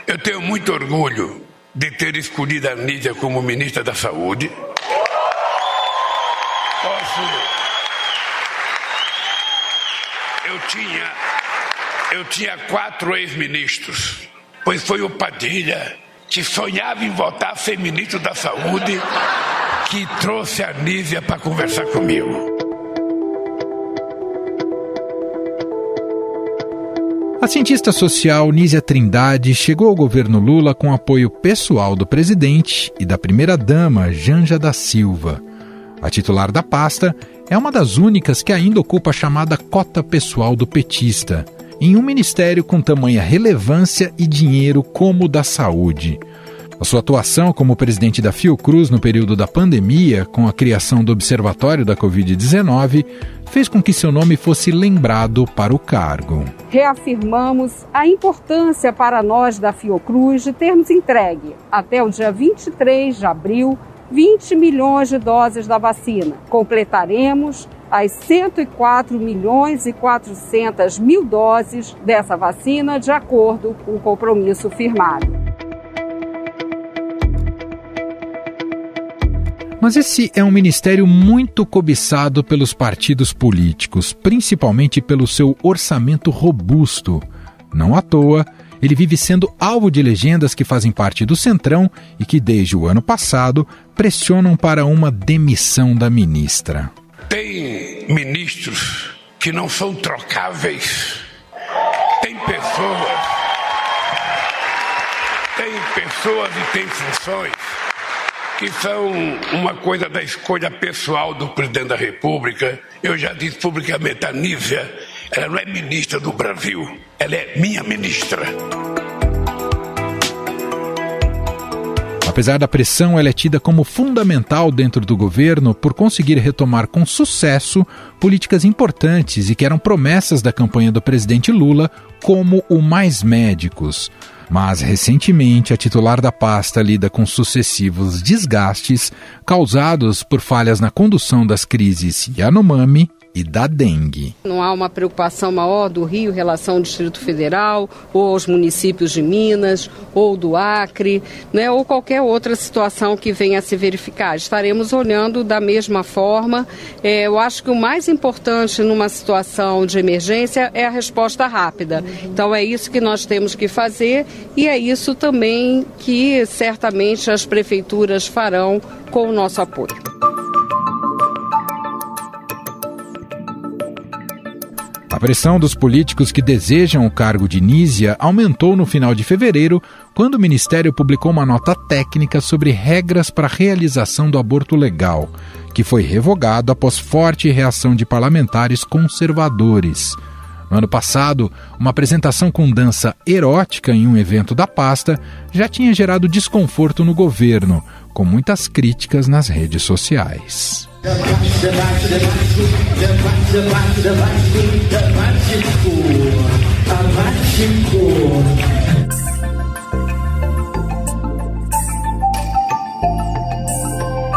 Eu tenho muito orgulho de ter escolhido a Nízia como ministra da Saúde. Eu tinha 4 ex-ministros, pois foi o Padilha, que sonhava em voltar a ser ministro da Saúde, que trouxe a Nízia para conversar comigo. A cientista social Nízia Trindade chegou ao governo Lula com apoio pessoal do presidente e da primeira-dama Janja da Silva. A titular da pasta é uma das únicas que ainda ocupa a chamada cota pessoal do petista, em um ministério com tamanha relevância e dinheiro como o da saúde. A sua atuação como presidente da Fiocruz no período da pandemia, com a criação do Observatório da Covid-19, fez com que seu nome fosse lembrado para o cargo. Reafirmamos a importância para nós da Fiocruz de termos entregue, até o dia 23 de abril, 20 milhões de doses da vacina. Completaremos as 104 milhões e 400 mil doses dessa vacina de acordo com o compromisso firmado. Mas esse é um ministério muito cobiçado pelos partidos políticos, principalmente pelo seu orçamento robusto. Não à toa, ele vive sendo alvo de legendas que fazem parte do Centrão e que, desde o ano passado, pressionam para uma demissão da ministra. Tem ministros que não são trocáveis. Tem pessoas e tem funções que são uma coisa da escolha pessoal do presidente da República. Eu já disse publicamente, a Nízia, ela não é ministra do Brasil, ela é minha ministra. Apesar da pressão, ela é tida como fundamental dentro do governo por conseguir retomar com sucesso políticas importantes e que eram promessas da campanha do presidente Lula, como o Mais Médicos. Mas, recentemente, a titular da pasta lida com sucessivos desgastes causados por falhas na condução das crises Yanomami e da dengue. Não há uma preocupação maior do Rio em relação ao Distrito Federal, ou aos municípios de Minas, ou do Acre, né, ou qualquer outra situação que venha a se verificar. Estaremos olhando da mesma forma. Eu acho que o mais importante numa situação de emergência é a resposta rápida. Então é isso que nós temos que fazer e é isso também que certamente as prefeituras farão com o nosso apoio. A pressão dos políticos que desejam o cargo de Nízia aumentou no final de fevereiro, quando o Ministério publicou uma nota técnica sobre regras para a realização do aborto legal, que foi revogado após forte reação de parlamentares conservadores. No ano passado, uma apresentação com dança erótica em um evento da pasta já tinha gerado desconforto no governo, com muitas críticas nas redes sociais.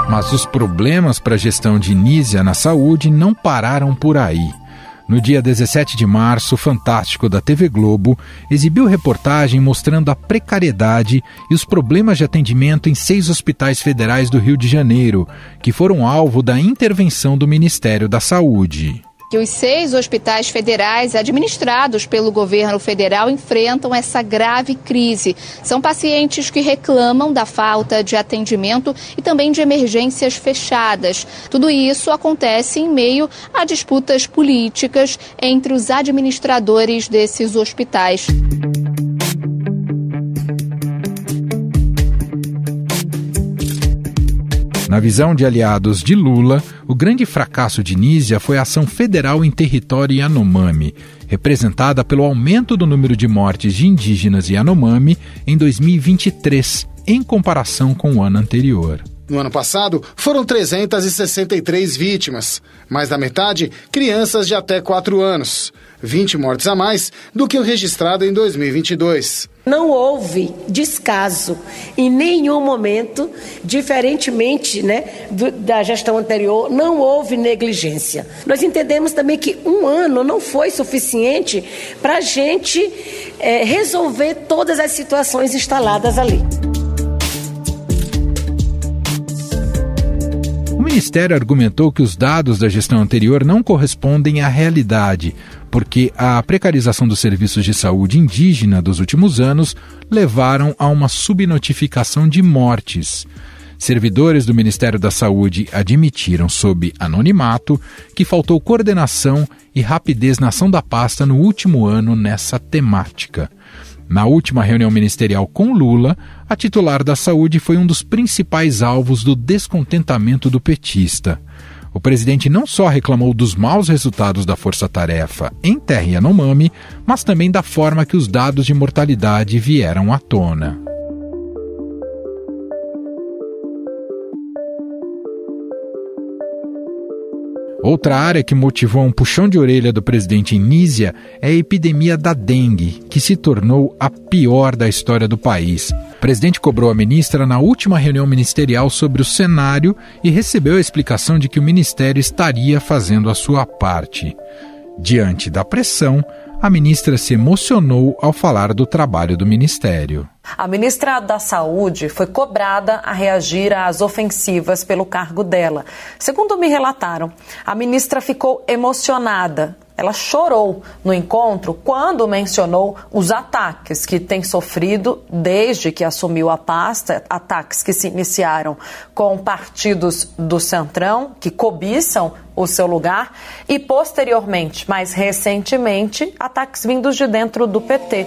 Mas os problemas para a gestão de Nízia na saúde não pararam por aí. No dia 17 de março, o Fantástico da TV Globo exibiu reportagem mostrando a precariedade e os problemas de atendimento em 6 hospitais federais do Rio de Janeiro, que foram alvo da intervenção do Ministério da Saúde. Que os 6 hospitais federais administrados pelo governo federal enfrentam essa grave crise. São pacientes que reclamam da falta de atendimento e também de emergências fechadas. Tudo isso acontece em meio a disputas políticas entre os administradores desses hospitais. Na visão de aliados de Lula, o grande fracasso de Nízia foi a ação federal em território Yanomami, representada pelo aumento do número de mortes de indígenas Yanomami em 2023, em comparação com o ano anterior. No ano passado, foram 363 vítimas, mais da metade crianças de até 4 anos, 20 mortes a mais do que o registrado em 2022. Não houve descaso em nenhum momento, diferentemente, da gestão anterior, não houve negligência. Nós entendemos também que 1 ano não foi suficiente para a gente resolver todas as situações instaladas ali. O Ministério argumentou que os dados da gestão anterior não correspondem à realidade, porque a precarização dos serviços de saúde indígena dos últimos anos levaram a uma subnotificação de mortes. Servidores do Ministério da Saúde admitiram, sob anonimato, que faltou coordenação e rapidez na ação da pasta no último ano nessa temática. Na última reunião ministerial com Lula, a titular da saúde foi um dos principais alvos do descontentamento do petista. O presidente não só reclamou dos maus resultados da força-tarefa em Terra Yanomami, mas também da forma que os dados de mortalidade vieram à tona. Outra área que motivou um puxão de orelha do presidente em Nísia é a epidemia da dengue, que se tornou a pior da história do país. O presidente cobrou a ministra na última reunião ministerial sobre o cenário e recebeu a explicação de que o ministério estaria fazendo a sua parte. Diante da pressão, a ministra se emocionou ao falar do trabalho do ministério. A ministra da Saúde foi cobrada a reagir às ofensivas pelo cargo dela. Segundo me relataram, a ministra ficou emocionada. Ela chorou no encontro quando mencionou os ataques que tem sofrido desde que assumiu a pasta, ataques que se iniciaram com partidos do Centrão, que cobiçam o seu lugar, e posteriormente, mais recentemente, ataques vindos de dentro do PT.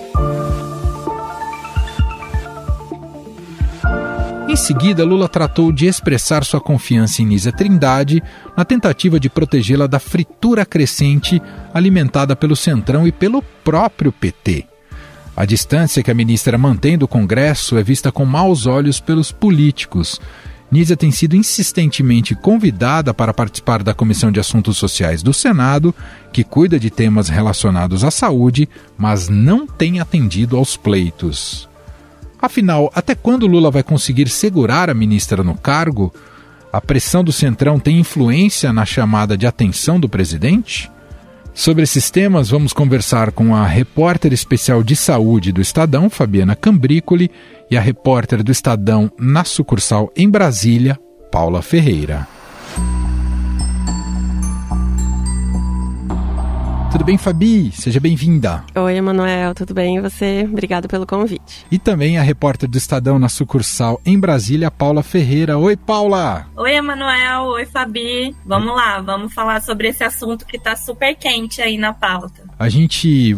Em seguida, Lula tratou de expressar sua confiança em Nísia Trindade na tentativa de protegê-la da fritura crescente alimentada pelo Centrão e pelo próprio PT. A distância que a ministra mantém do Congresso é vista com maus olhos pelos políticos. Nísia tem sido insistentemente convidada para participar da Comissão de Assuntos Sociais do Senado, que cuida de temas relacionados à saúde, mas não tem atendido aos pleitos. Afinal, até quando Lula vai conseguir segurar a ministra no cargo? A pressão do Centrão tem influência na chamada de atenção do presidente? Sobre esses temas, vamos conversar com a repórter especial de saúde do Estadão, Fabiana Cambrícoli, e a repórter do Estadão na sucursal em Brasília, Paula Ferreira. Tudo bem, Fabi? Seja bem-vinda. Oi, Emanuel, tudo bem? E você? Obrigado pelo convite. E também a repórter do Estadão na sucursal em Brasília, Paula Ferreira. Oi, Paula! Oi, Emanuel. Oi, Fabi. Vamos lá, vamos falar sobre esse assunto que está super quente aí na pauta.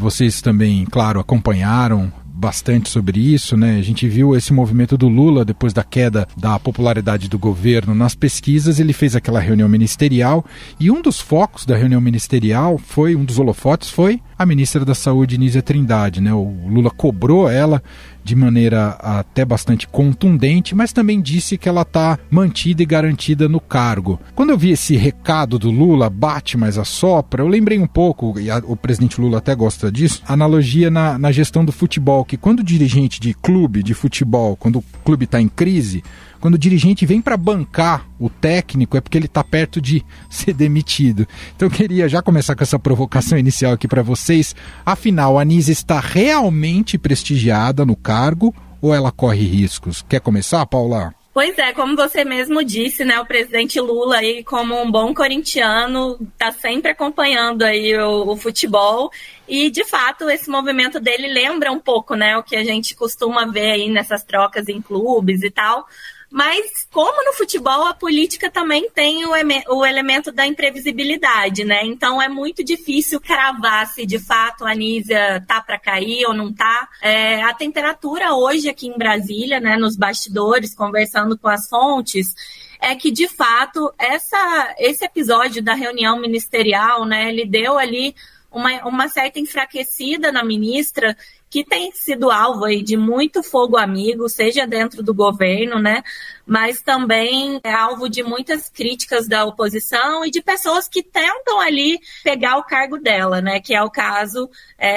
Vocês também, claro, acompanharam bastante sobre isso, né? A gente viu esse movimento do Lula depois da queda da popularidade do governo nas pesquisas. Ele fez aquela reunião ministerial e um dos focos da reunião ministerial um dos holofotes foi a ministra da Saúde, Nísia Trindade, né? O Lula cobrou ela de maneira até bastante contundente, mas também disse que ela está mantida e garantida no cargo. Quando eu vi esse recado do Lula, bate mais assopra, eu lembrei um pouco, e o presidente Lula até gosta disso, analogia na gestão do futebol, que quando o dirigente de clube de futebol, quando o clube está em crise, quando o dirigente vem para bancar o técnico, é porque ele está perto de ser demitido. Então eu queria já começar com essa provocação inicial aqui para vocês. Afinal, a Nísia está realmente prestigiada no cargo ou ela corre riscos? Quer começar, Paula? Pois é, como você mesmo disse, né, o presidente Lula aí, como um bom corintiano, está sempre acompanhando aí o futebol e, de fato, esse movimento dele lembra um pouco, né, o que a gente costuma ver aí nessas trocas em clubes e tal. Mas, como no futebol, a política também tem o elemento da imprevisibilidade, né? Então, é muito difícil cravar se, de fato, a Nísia tá para cair ou não tá. A temperatura hoje aqui em Brasília, né, nos bastidores, conversando com as fontes, é que, de fato, esse episódio da reunião ministerial, né, ele deu ali uma certa enfraquecida na ministra, que tem sido alvo aí de muito fogo amigo, seja dentro do governo, né? Mas também é alvo de muitas críticas da oposição e de pessoas que tentam ali pegar o cargo dela, né? Que é o caso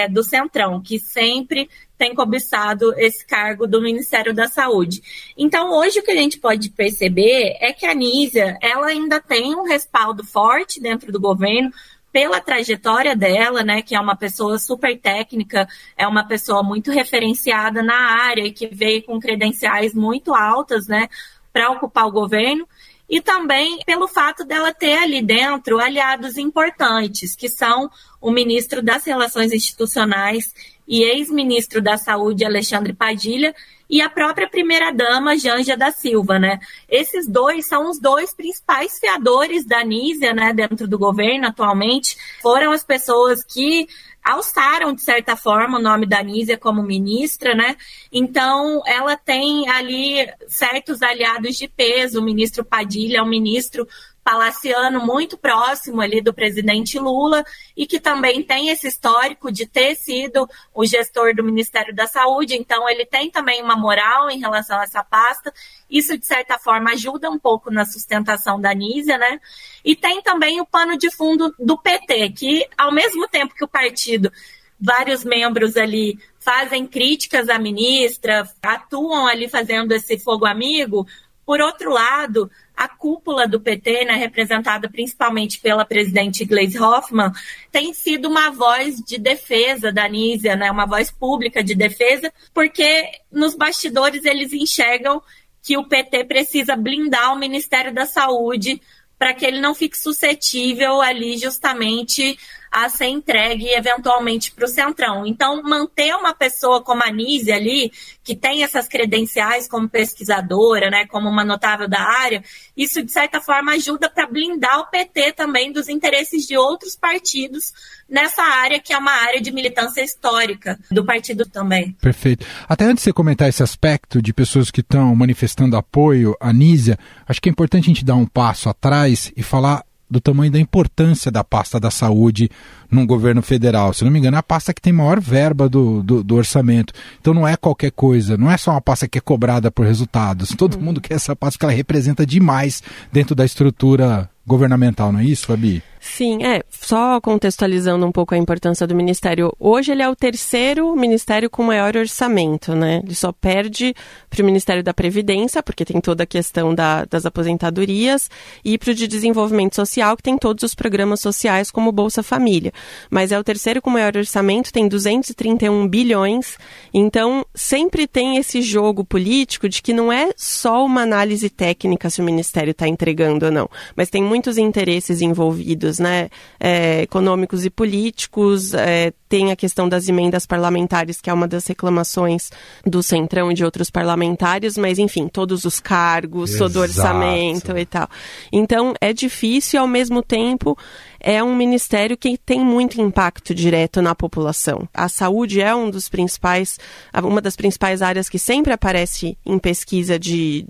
do Centrão, que sempre tem cobiçado esse cargo do Ministério da Saúde. Então, hoje o que a gente pode perceber é que a Anísia, ela ainda tem um respaldo forte dentro do governo, pela trajetória dela, né, que é uma pessoa super técnica, é uma pessoa muito referenciada na área e que veio com credenciais muito altas, né, para ocupar o governo, e também pelo fato dela ter ali dentro aliados importantes, que são o ministro das Relações Institucionais e ex-ministro da Saúde, Alexandre Padilha, e a própria primeira-dama, Janja da Silva, né? Esses dois são os dois principais fiadores da Anísia, né, dentro do governo atualmente. Foram as pessoas que alçaram, de certa forma, o nome da Anísia como ministra, né? Então, ela tem ali certos aliados de peso. O ministro Padilha é um ministro palaciano muito próximo ali do presidente Lula e que também tem esse histórico de ter sido o gestor do Ministério da Saúde, então ele tem também uma moral em relação a essa pasta. Isso, de certa forma, ajuda um pouco na sustentação da Anísia, né? E tem também o pano de fundo do PT, que ao mesmo tempo que o partido, vários membros ali fazem críticas à ministra, atuam ali fazendo esse fogo amigo, por outro lado, a cúpula do PT, né, representada principalmente pela presidente Gleisi Hoffmann, tem sido uma voz de defesa da Anísia, né, uma voz pública de defesa, porque nos bastidores eles enxergam que o PT precisa blindar o Ministério da Saúde para que ele não fique suscetível ali justamente a ser entregue eventualmente para o Centrão. Então, manter uma pessoa como a Anísia ali, que tem essas credenciais como pesquisadora, né, como uma notável da área, isso, de certa forma, ajuda para blindar o PT também dos interesses de outros partidos nessa área, que é uma área de militância histórica do partido também. Perfeito. Até antes de você comentar esse aspecto de pessoas que estão manifestando apoio à Anísia, acho que é importante a gente dar um passo atrás e falar do tamanho da importância da pasta da saúde num governo federal. Se não me engano, é a pasta que tem maior verba do orçamento. Então não é qualquer coisa, não é só uma pasta que é cobrada por resultados. Todo mundo quer essa pasta porque ela representa demais dentro da estrutura governamental, não é isso, Fabi? Sim, só contextualizando um pouco a importância do Ministério. Hoje ele é o terceiro Ministério com maior orçamento, né? Ele só perde para o Ministério da Previdência, porque tem toda a questão das aposentadorias, e para o de Desenvolvimento Social, que tem todos os programas sociais, como Bolsa Família. Mas é o terceiro com maior orçamento, tem 231 bilhões, então sempre tem esse jogo político de que não é só uma análise técnica se o Ministério está entregando ou não, mas tem muitos interesses envolvidos, né, econômicos e políticos, tem a questão das emendas parlamentares, que é uma das reclamações do Centrão e de outros parlamentares, mas enfim, todos os cargos, todo o orçamento e tal. Então é difícil e ao mesmo tempo é um ministério que tem muito impacto direto na população. A saúde é uma das principais áreas que sempre aparece em pesquisa de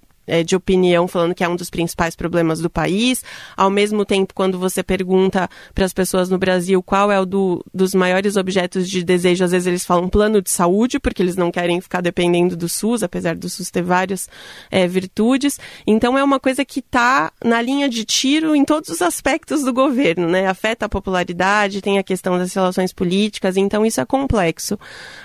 opinião, falando que é um dos principais problemas do país. Ao mesmo tempo, quando você pergunta para as pessoas no Brasil qual é o dos maiores objetos de desejo, às vezes eles falam plano de saúde, porque eles não querem ficar dependendo do SUS, apesar do SUS ter várias virtudes. Então, é uma coisa que está na linha de tiro em todos os aspectos do governo, né? Afeta a popularidade, tem a questão das relações políticas, então isso é complexo.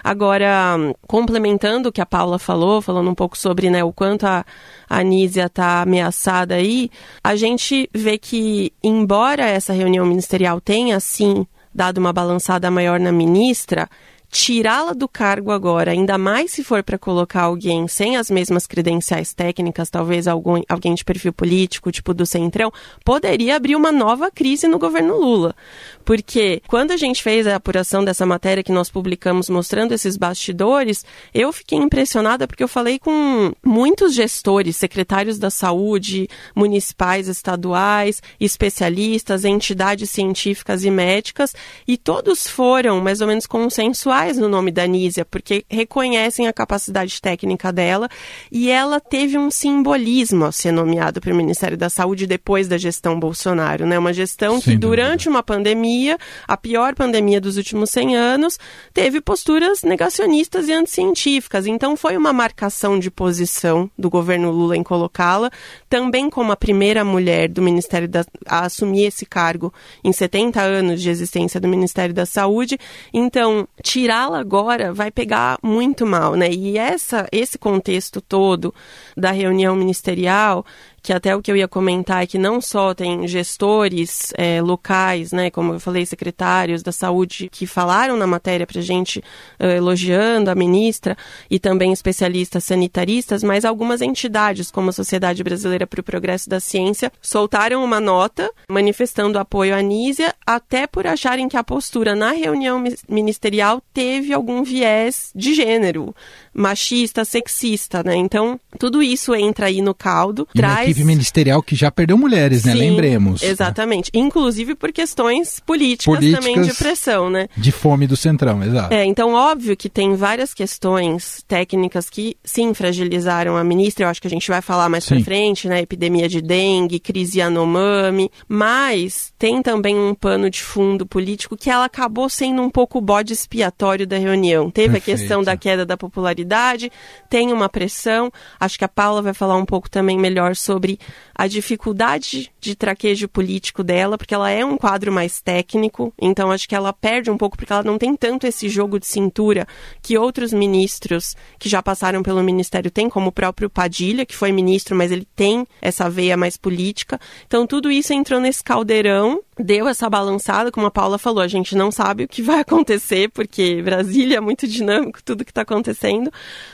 Agora, complementando o que a Paula falou, falando um pouco sobre, né, o quanto a Anísia está ameaçada aí, a gente vê que, embora essa reunião ministerial tenha, sim, dado uma balançada maior na ministra, tirá-la do cargo agora, ainda mais se for para colocar alguém sem as mesmas credenciais técnicas, talvez alguém de perfil político, tipo do Centrão, poderia abrir uma nova crise no governo Lula. Porque quando a gente fez a apuração dessa matéria que nós publicamos mostrando esses bastidores, eu fiquei impressionada porque eu falei com muitos gestores, secretários da saúde, municipais, estaduais, especialistas, entidades científicas e médicas, e todos foram mais ou menos consensuais faz no nome da Anísia, porque reconhecem a capacidade técnica dela, e ela teve um simbolismo ao ser nomeada para o Ministério da Saúde depois da gestão Bolsonaro, né? Uma gestão que durante uma pandemia, a pior pandemia dos últimos 100 anos, teve posturas negacionistas e anticientíficas. Então foi uma marcação de posição do governo Lula em colocá-la, também como a primeira mulher do Ministério a assumir esse cargo em 70 anos de existência do Ministério da Saúde. Então, tirá-la agora vai pegar muito mal, né? E esse contexto todo da reunião ministerial, que até o que eu ia comentar é que não só tem gestores locais, né, como eu falei, secretários da saúde, que falaram na matéria pra gente, elogiando a ministra, e também especialistas sanitaristas, mas algumas entidades, como a Sociedade Brasileira para o Progresso da Ciência, soltaram uma nota manifestando apoio à Anísia, até por acharem que a postura na reunião ministerial teve algum viés de gênero, machista, sexista, né? Então, tudo isso entra aí no caldo, traz... Equipe ministerial que já perdeu mulheres, né? Sim, lembremos. Exatamente. Né? Inclusive por questões políticas também de pressão, né? De fome do Centrão, exato. Então, óbvio que tem várias questões técnicas que, sim, fragilizaram a ministra. Eu acho que a gente vai falar mais pra frente, né? Epidemia de dengue, crise Yanomami. Mas tem também um pano de fundo político que ela acabou sendo um pouco o bode expiatório da reunião. Teve a questão da queda da popularidade, tem uma pressão. Acho que a Paula vai falar um pouco também melhor sobre a dificuldade de traquejo político dela, porque ela é um quadro mais técnico, então acho que ela perde um pouco, porque ela não tem tanto esse jogo de cintura que outros ministros que já passaram pelo ministério têm, como o próprio Padilha, que foi ministro, mas ele tem essa veia mais política. Então tudo isso entrou nesse caldeirão, deu essa balançada, como a Paula falou, a gente não sabe o que vai acontecer, porque Brasília é muito dinâmico, tudo que está acontecendo,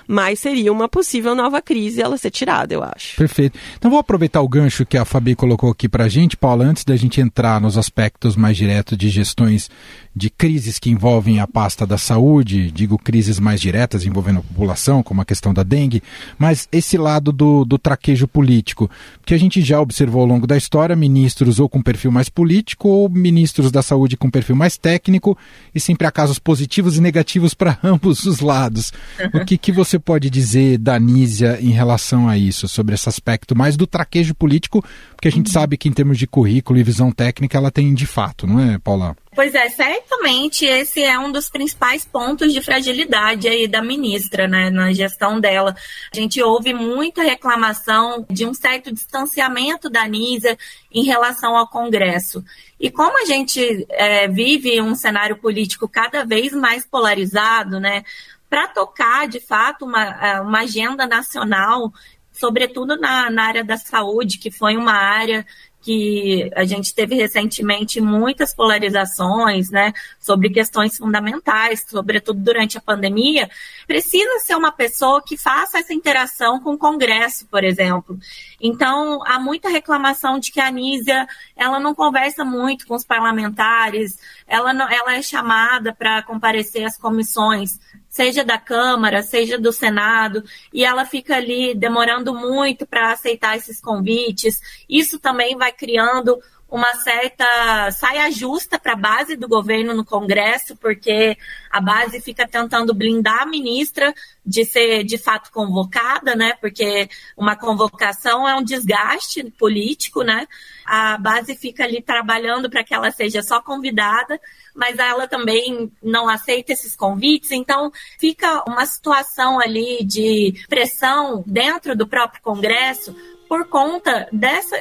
mas seria uma possível nova crise ela ser tirada, eu acho. Perfeito. Então vou aproveitar o gancho que a Fabi colocou aqui pra gente, Paula, antes da gente entrar nos aspectos mais diretos de gestões de crises que envolvem a pasta da saúde, digo crises mais diretas envolvendo a população, como a questão da dengue, mas esse lado do traquejo político, que a gente já observou ao longo da história, ministros ou com perfil mais político ou ministros da saúde com perfil mais técnico, e sempre há casos positivos e negativos para ambos os lados. O que você pode dizer da Anísia em relação a isso, sobre esse aspecto mais do traquejo político, porque a gente sabe que em termos de currículo e visão técnica ela tem de fato, não é, Paula? Pois é, certamente esse é um dos principais pontos de fragilidade aí da ministra, né, na gestão dela. A gente ouve muita reclamação de um certo distanciamento da Anísia em relação ao Congresso. E como a gente vive um cenário político cada vez mais polarizado, né, para tocar, de fato, uma agenda nacional, sobretudo na área da saúde, que foi uma área que a gente teve recentemente muitas polarizações, né, sobre questões fundamentais, sobretudo durante a pandemia, precisa ser uma pessoa que faça essa interação com o Congresso, por exemplo. Então, há muita reclamação de que a Anísia, ela não conversa muito com os parlamentares, ela é chamada para comparecer às comissões, seja da Câmara, seja do Senado, e ela fica ali demorando muito para aceitar esses convites. Isso também vai criando uma certa saia justa para a base do governo no Congresso, porque a base fica tentando blindar a ministra de ser de fato convocada, né? Porque uma convocação é um desgaste político, né? A base fica ali trabalhando para que ela seja só convidada, mas ela também não aceita esses convites, então fica uma situação ali de pressão dentro do próprio Congresso por conta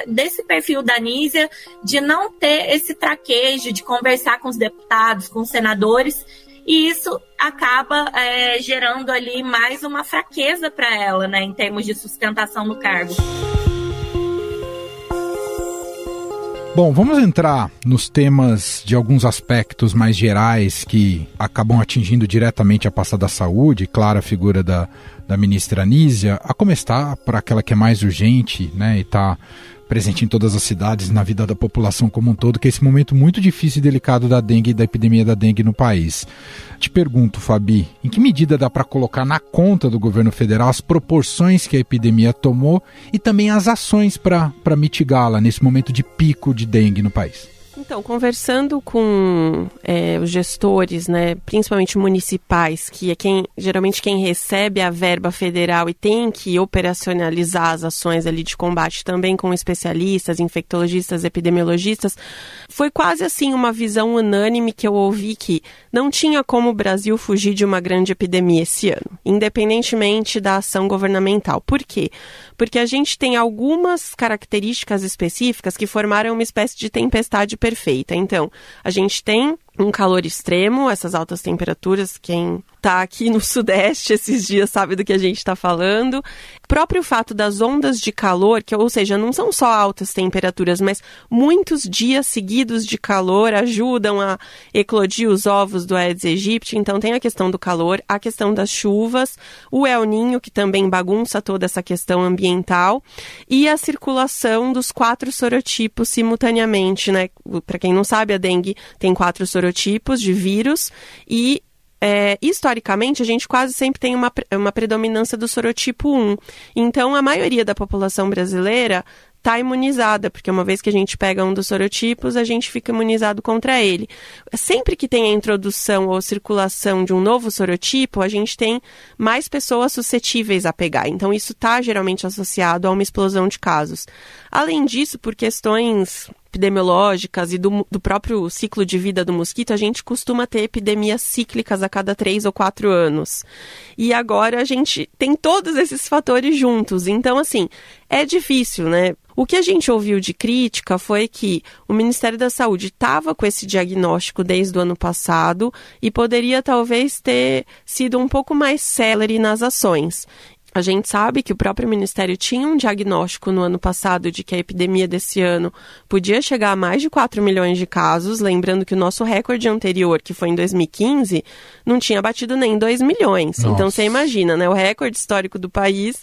desse perfil da Anísia, de não ter esse traquejo, de conversar com os deputados, com os senadores, e isso acaba gerando ali mais uma fraqueza para ela, né, em termos de sustentação no cargo. Bom, vamos entrar nos temas de alguns aspectos mais gerais que acabam atingindo diretamente a pasta da saúde, claro, a figura da ministra Anísia, a começar para aquela que é mais urgente, né, e está presente em todas as cidades, na vida da população como um todo, que é esse momento muito difícil e delicado da dengue e da epidemia da dengue no país. Te pergunto, Fabi, em que medida dá para colocar na conta do governo federal as proporções que a epidemia tomou e também as ações para mitigá-la nesse momento de pico de dengue no país? Então, conversando com os gestores, né, principalmente municipais, que é geralmente quem recebe a verba federal e tem que operacionalizar as ações ali de combate, também com especialistas, infectologistas, epidemiologistas, foi quase assim uma visão unânime que eu ouvi que não tinha como o Brasil fugir de uma grande epidemia esse ano, independentemente da ação governamental. Por quê? Porque a gente tem algumas características específicas que formaram uma espécie de tempestade perfeita. Então, a gente tem um calor extremo, essas altas temperaturas, quem está aqui no Sudeste esses dias sabe do que a gente está falando. O próprio fato das ondas de calor, ou seja, não são só altas temperaturas, mas muitos dias seguidos de calor ajudam a eclodir os ovos do Aedes aegypti. Então tem a questão do calor, a questão das chuvas, o El Niño, que também bagunça toda essa questão ambiental, e a circulação dos 4 sorotipos simultaneamente, né? Para quem não sabe, a dengue tem 4 sorotipos de vírus e historicamente, a gente quase sempre tem uma predominância do sorotipo 1. Então, a maioria da população brasileira está imunizada, porque uma vez que a gente pega um dos sorotipos, a gente fica imunizado contra ele. Sempre que tem a introdução ou circulação de um novo sorotipo, a gente tem mais pessoas suscetíveis a pegar. Então, isso está geralmente associado a uma explosão de casos. Além disso, por questões epidemiológicas e do próprio ciclo de vida do mosquito, a gente costuma ter epidemias cíclicas a cada 3 ou 4 anos. E agora a gente tem todos esses fatores juntos. Então, assim, é difícil, né? O que a gente ouviu de crítica foi que o Ministério da Saúde estava com esse diagnóstico desde o ano passado e poderia talvez ter sido um pouco mais célere nas ações. A gente sabe que o próprio Ministério tinha um diagnóstico no ano passado de que a epidemia desse ano podia chegar a mais de 4 milhões de casos, lembrando que o nosso recorde anterior, que foi em 2015, não tinha batido nem 2 milhões. Nossa. Então você imagina, né? O recorde histórico do país,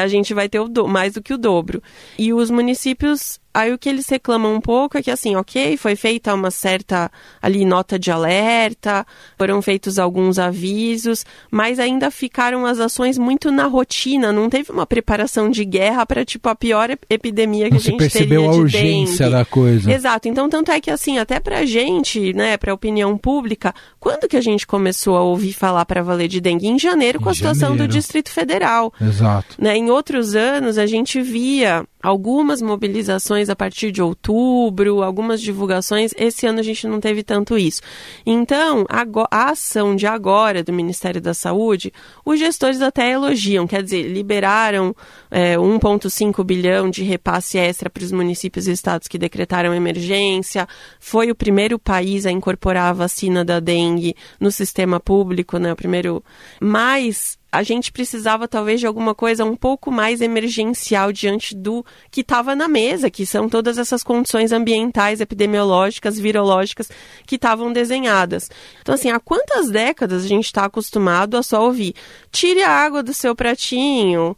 a gente vai ter mais do que o dobro. E os municípios, aí o que eles reclamam um pouco é que, assim, ok, foi feita uma certa ali nota de alerta, foram feitos alguns avisos, mas ainda ficaram as ações muito na rotina, não teve uma preparação de guerra para, tipo, a pior epidemia que a gente teria de dengue. Não se percebeu a urgência da coisa. Exato, então tanto é que, assim, até pra gente, né, pra opinião pública, quando que a gente começou a ouvir falar para valer de dengue? Em janeiro, com a situação do Distrito Federal. Exato. Né, em outros anos, a gente via algumas mobilizações a partir de outubro, algumas divulgações. Esse ano a gente não teve tanto isso. Então, a ação de agora do Ministério da Saúde, os gestores até elogiam, quer dizer, liberaram 1,5 bilhão de repasse extra para os municípios e estados que decretaram emergência, foi o primeiro país a incorporar a vacina da dengue no sistema público, né, o primeiro, mas a gente precisava talvez de alguma coisa um pouco mais emergencial diante do que estava na mesa, que são todas essas condições ambientais, epidemiológicas, virológicas que estavam desenhadas. Então, assim, há quantas décadas a gente está acostumado a só ouvir: tire a água do seu pratinho,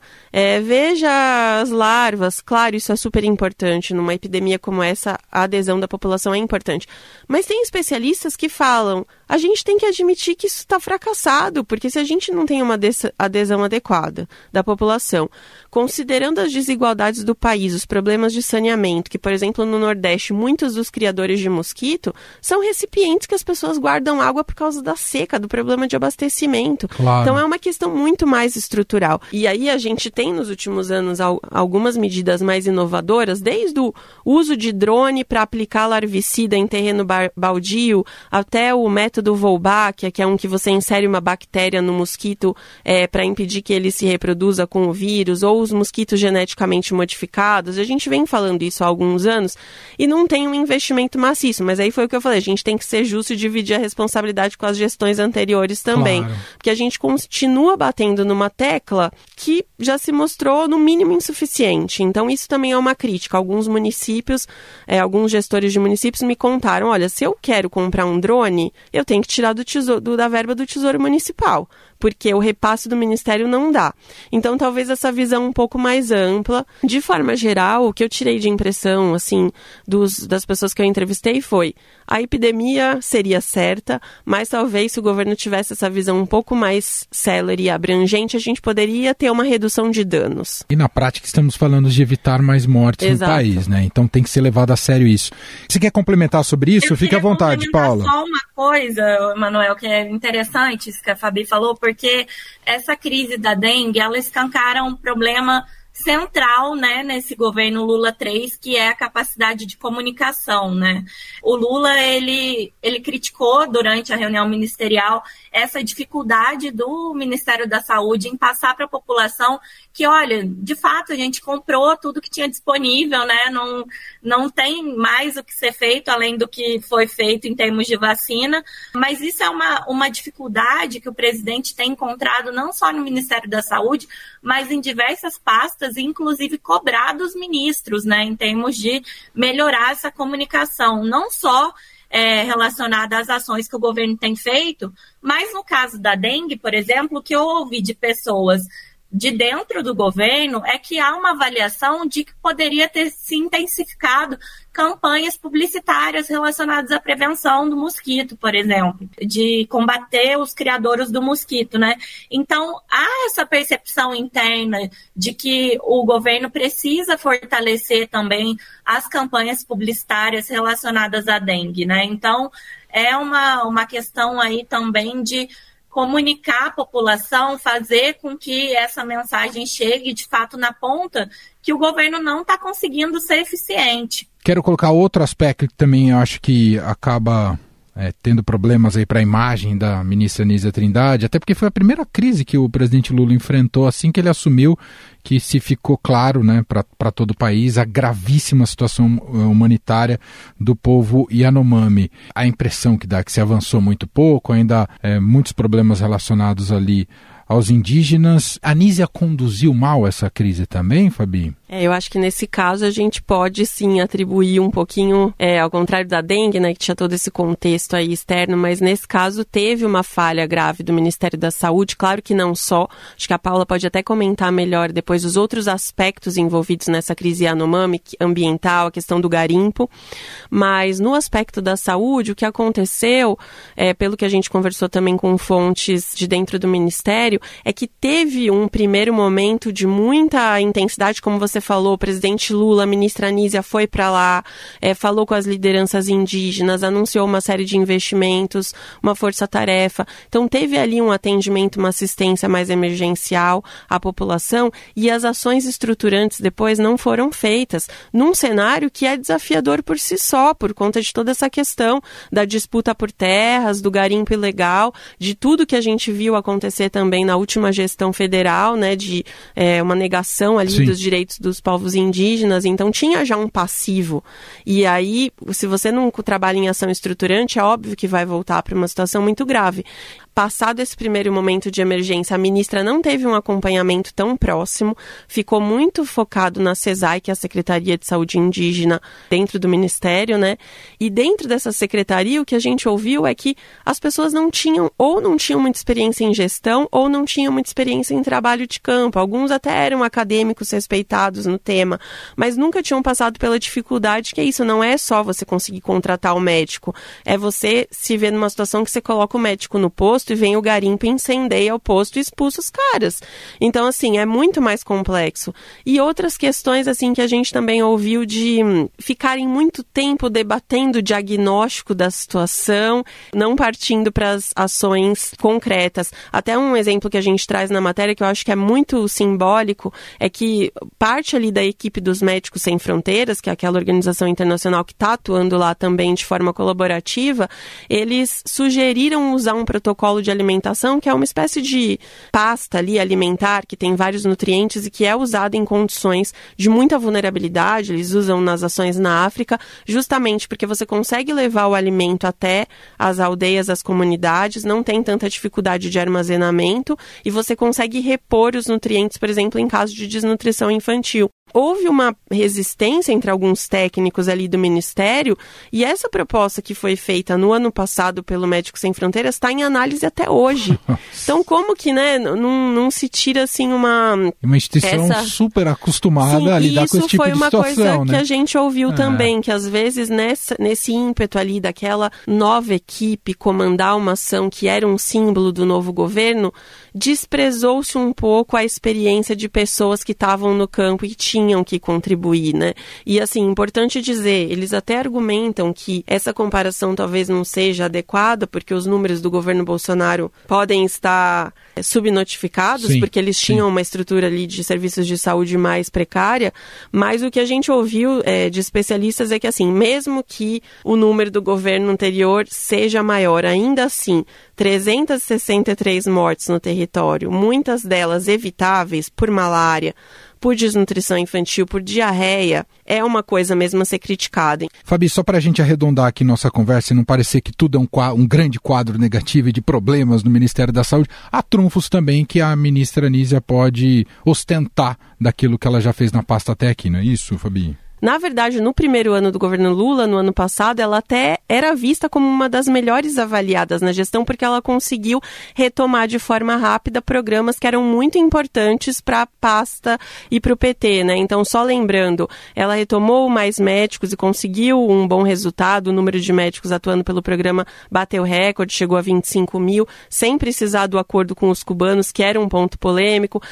veja as larvas. Claro, isso é super importante. Numa epidemia como essa, a adesão da população é importante. Mas tem especialistas que falam: a gente tem que admitir que isso está fracassado, porque se a gente não tem uma adesão adequada da população, considerando as desigualdades do país, os problemas de saneamento, que, por exemplo, no Nordeste, muitos dos criadores de mosquito são recipientes que as pessoas guardam água por causa da seca, do problema de abastecimento. Claro. Então é uma questão muito mais estrutural. E aí a gente tem nos últimos anos algumas medidas mais inovadoras, desde o uso de drone para aplicar larvicida em terreno baldio, até o método Wolbachia, que é um que você insere uma bactéria no mosquito para impedir que ele se reproduza com o vírus, ou os mosquitos geneticamente modificados. A gente vem falando isso há alguns anos e não tem um investimento maciço, mas aí foi o que eu falei, a gente tem que ser justo e dividir a responsabilidade com as gestões anteriores também, claro. Porque a gente continua batendo numa tecla que já se mostrou no mínimo insuficiente. Então isso também é uma crítica. Alguns municípios, alguns gestores de municípios me contaram: olha, se eu quero comprar um drone, eu tenho que tirar da verba do Tesouro Municipal, porque o repasse do Ministério não dá. Então, talvez essa visão um pouco mais ampla. De forma geral, o que eu tirei de impressão, assim, das pessoas que eu entrevistei foi: a epidemia seria certa, mas talvez se o governo tivesse essa visão um pouco mais célere e abrangente, a gente poderia ter uma redução de danos. E na prática estamos falando de evitar mais mortes no país, né? Então tem que ser levado a sério isso. Você quer complementar sobre isso? Fique à vontade, Paula. Só uma coisa, Manuel, que é interessante isso que a Fabi falou, porque essa crise da dengue, ela escancara um problema central, né, nesse governo Lula 3, que é a capacidade de comunicação, né? O Lula, ele criticou durante a reunião ministerial essa dificuldade do Ministério da Saúde em passar para a população que, olha, de fato, a gente comprou tudo que tinha disponível, né? Não tem mais o que ser feito além do que foi feito em termos de vacina, mas isso é uma dificuldade que o presidente tem encontrado não só no Ministério da Saúde, mas em diversas pastas, inclusive cobrar dos ministros, né, em termos de melhorar essa comunicação, não só relacionada às ações que o governo tem feito, mas no caso da dengue, por exemplo, o que eu ouvi de pessoas de dentro do governo é que há uma avaliação de que poderia ter se intensificado campanhas publicitárias relacionadas à prevenção do mosquito, por exemplo, de combater os criadouros do mosquito, né? Então, há essa percepção interna de que o governo precisa fortalecer também as campanhas publicitárias relacionadas à dengue, né? Então, é uma questão aí também de comunicar a população, fazer com que essa mensagem chegue de fato na ponta, que o governo não está conseguindo ser eficiente. Quero colocar outro aspecto que também eu acho que acaba tendo problemas aí para a imagem da ministra Nízia Trindade, até porque foi a primeira crise que o presidente Lula enfrentou assim que ele assumiu, que se ficou claro, né, para todo o país, a gravíssima situação humanitária do povo Yanomami. A impressão que dá é que se avançou muito pouco, ainda muitos problemas relacionados ali aos indígenas. A Nízia conduziu mal essa crise também, Fabi? Eu acho que nesse caso a gente pode sim atribuir um pouquinho, ao contrário da dengue, né, que tinha todo esse contexto aí externo, mas nesse caso teve uma falha grave do Ministério da Saúde, claro que não só, acho que a Paula pode até comentar melhor depois os outros aspectos envolvidos nessa crise Yanomami, ambiental, a questão do garimpo, mas no aspecto da saúde, o que aconteceu, pelo que a gente conversou também com fontes de dentro do Ministério, é que teve um primeiro momento de muita intensidade, como você falou, o presidente Lula, a ministra Nízia foi para lá, falou com as lideranças indígenas, anunciou uma série de investimentos, uma força-tarefa. Então teve ali um atendimento, uma assistência mais emergencial à população e as ações estruturantes depois não foram feitas num cenário que é desafiador por si só, por conta de toda essa questão da disputa por terras, do garimpo ilegal, de tudo que a gente viu acontecer também na última gestão federal, né, de uma negação ali dos direitos dos povos indígenas. Então tinha já um passivo. E aí, se você não trabalha em ação estruturante, é óbvio que vai voltar para uma situação muito grave. Passado esse primeiro momento de emergência, a ministra não teve um acompanhamento tão próximo, ficou muito focado na SESAI, que é a Secretaria de Saúde Indígena, dentro do Ministério, né? E dentro dessa secretaria, o que a gente ouviu é que as pessoas não tinham muita experiência em gestão, ou não tinham muita experiência em trabalho de campo. Alguns até eram acadêmicos respeitados no tema, mas nunca tinham passado pela dificuldade que é isso, não é só você conseguir contratar o médico, é você se ver numa situação que você coloca o médico no posto e vem o garimpo, incendeia o posto e expulsa os caras. Então, assim, é muito mais complexo. E outras questões, assim, que a gente também ouviu de ficarem muito tempo debatendo o diagnóstico da situação, não partindo para as ações concretas. Até um exemplo que a gente traz na matéria, que eu acho que é muito simbólico, é que parte ali da equipe dos Médicos Sem Fronteiras, que é aquela organização internacional que está atuando lá também de forma colaborativa, eles sugeriram usar um protocolo de alimentação, que é uma espécie de pasta ali alimentar, que tem vários nutrientes e que é usado em condições de muita vulnerabilidade. Eles usam nas ações na África, justamente porque você consegue levar o alimento até as aldeias, as comunidades, não tem tanta dificuldade de armazenamento e você consegue repor os nutrientes, por exemplo, em caso de desnutrição infantil. houve uma resistência entre alguns técnicos ali do Ministério, e essa proposta que foi feita no ano passado pelo Médicos Sem Fronteiras está em análise até hoje. Então, como que, né, não se tira, assim, uma instituição super acostumada a lidar com esse tipo de situação, né? Isso foi uma coisa que a gente ouviu também, que às vezes nesse ímpeto ali daquela nova equipe comandar uma ação que era um símbolo do novo governo, desprezou-se um pouco a experiência de pessoas que estavam no campo e tinham que contribuir, né? E assim, importante dizer, eles até argumentam que essa comparação talvez não seja adequada, porque os números do governo Bolsonaro podem estar subnotificados, porque eles tinham uma estrutura ali de serviços de saúde mais precária, mas o que a gente ouviu de especialistas é que, assim, mesmo que o número do governo anterior seja maior, ainda assim, 363 mortes no território, muitas delas evitáveis por malária, por desnutrição infantil, por diarreia, é uma coisa mesmo a ser criticada. Fabi, só para a gente arredondar aqui nossa conversa e não parecer que tudo é um grande quadro negativo e de problemas no Ministério da Saúde, há trunfos também que a ministra Nízia pode ostentar daquilo que ela já fez na pasta até aqui, não é isso, Fabi? Na verdade, no primeiro ano do governo Lula, no ano passado, ela até era vista como uma das melhores avaliadas na gestão, porque ela conseguiu retomar de forma rápida programas que eram muito importantes para a pasta e para o PT, né? Então, só lembrando, ela retomou mais médicos e conseguiu um bom resultado. O número de médicos atuando pelo programa bateu recorde, chegou a 25 mil, sem precisar do acordo com os cubanos, que era um ponto polêmico.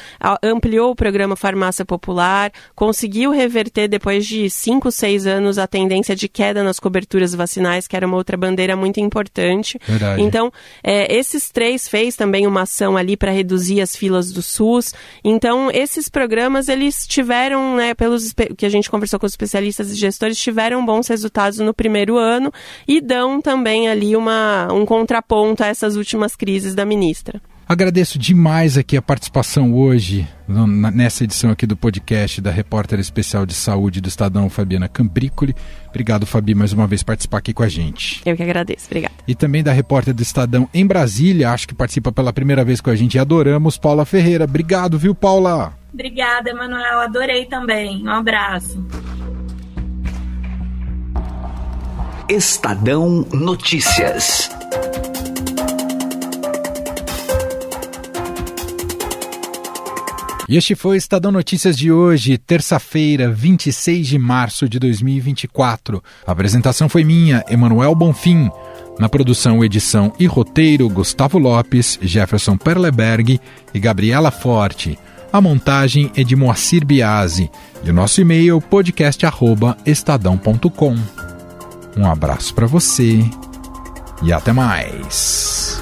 Ampliou o programa Farmácia Popular, conseguiu reverter depois de 5, 6 anos a tendência de queda nas coberturas vacinais, que era uma outra bandeira muito importante. Verdade. Então, esses três fez também uma ação ali para reduzir as filas do SUS. Então, esses programas, eles tiveram, né, pelos que a gente conversou com os especialistas e gestores, tiveram bons resultados no primeiro ano e dão também ali um contraponto a essas últimas crises da ministra. Agradeço demais aqui a participação hoje, nessa edição aqui do podcast da repórter especial de saúde do Estadão, Fabiana Cambricoli. Obrigado, Fabi, mais uma vez participar aqui com a gente. Eu que agradeço, obrigada. E também da repórter do Estadão em Brasília, acho que participa pela primeira vez com a gente e adoramos, Paula Ferreira. Obrigado, viu, Paula? Obrigada, Emanuel, adorei também. Um abraço. Estadão Notícias. E este foi o Estadão Notícias de hoje, terça-feira, 26 de março de 2024. A apresentação foi minha, Emanuel Bonfim. Na produção, edição e roteiro, Gustavo Lopes, Jefferson Perleberg e Gabriela Forte. A montagem é de Moacir Biasi. E o nosso e-mail, podcast@estadão.com. Um abraço para você e até mais.